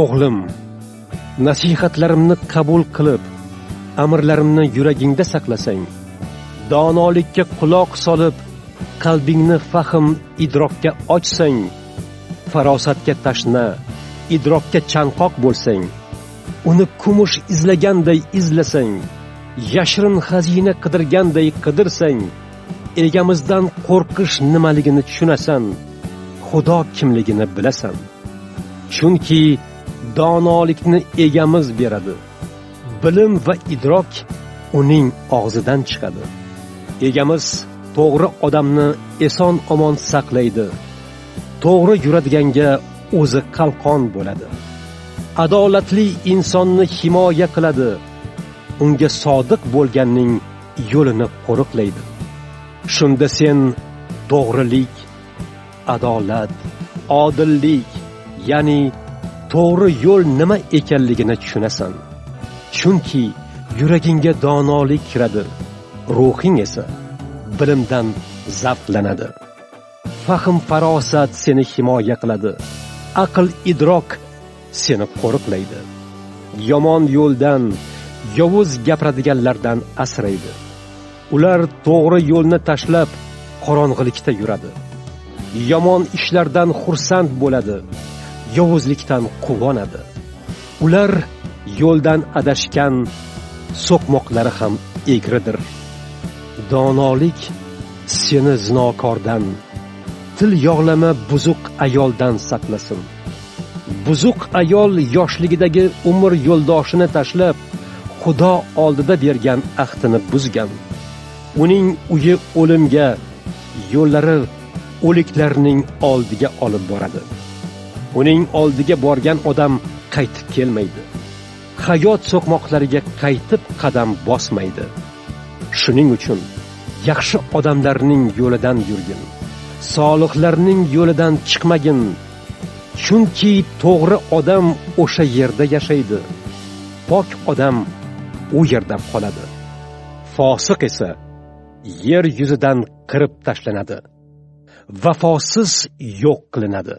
O'g'lim, nasihatlarimni qabul qilib, amrlarimni yuragingda saqlasang, donolikka quloq solib, qalbingni fahm idrokka ochsang, farosatga tashna, idrokka chanqoq bo'lsang, uni kumush izlaganday izlasang, yashirin xazina qidirganday qidirsang, egamizdan qo'rqish nimaligini tushunasan, Xudo kimligini bilasan. Chunki donolikni egamiz beradi. Bilim va idrok uning og'zidan chiqadi. Egamiz to'g'ri odamni eson-omon saqlaydi. To'g'ri yuradiganga o'zi qalqon bo'ladi. Adolatli insonni himoya qiladi. Unga sodiq bo'lganning yo'lini qo'riqlaydi. Shunda sen to'g'rilik, adolat, odillik, ya'ni to'g'ri yo'l nima ekanligini tushunasan. Chunki yuragingga donolik kiradi, ruhing esa bilimdan zavqlanadi. Fahm farosat seni himoya qiladi. Aql idrok seni qo'riqlaydi. Yomon yo'ldan, yovuz gapiradiganlardan asraydi. Ular to'g'ri yo'lni tashlab qorong'ilikda yuradi. Yomon ishlardan xursand bo'ladi, yovuzlikdan quvonadi. Ular yo'ldan adashgan, so'qmoqlari ham egridir. Donolik seni zinokordan, til yog'lama buzuq ayoldan saqlasin. Buzuq ayol yoshligidagi umr yo'ldoshini tashlab, Xudo oldida bergan ahdini buzgan. Uning uyi o'limga, yo'llari o'liklarning oldiga olib boradi. Uning oldiga borgan odam qaytib kelmaydi. Hayot so'qmoqlariga qaytib qadam bosmaydi. Shuning uchun yaxshi odamlarning yo'lidan yurgin. Solihlarning yo'lidan chiqmagin. Chunki to'g'ri odam o'sha yerda yashaydi. Pok odam u yerda qoladi. Fosiq esa yer yuzidan qirib tashlanadi. Vafosiz yo'q qilinadi.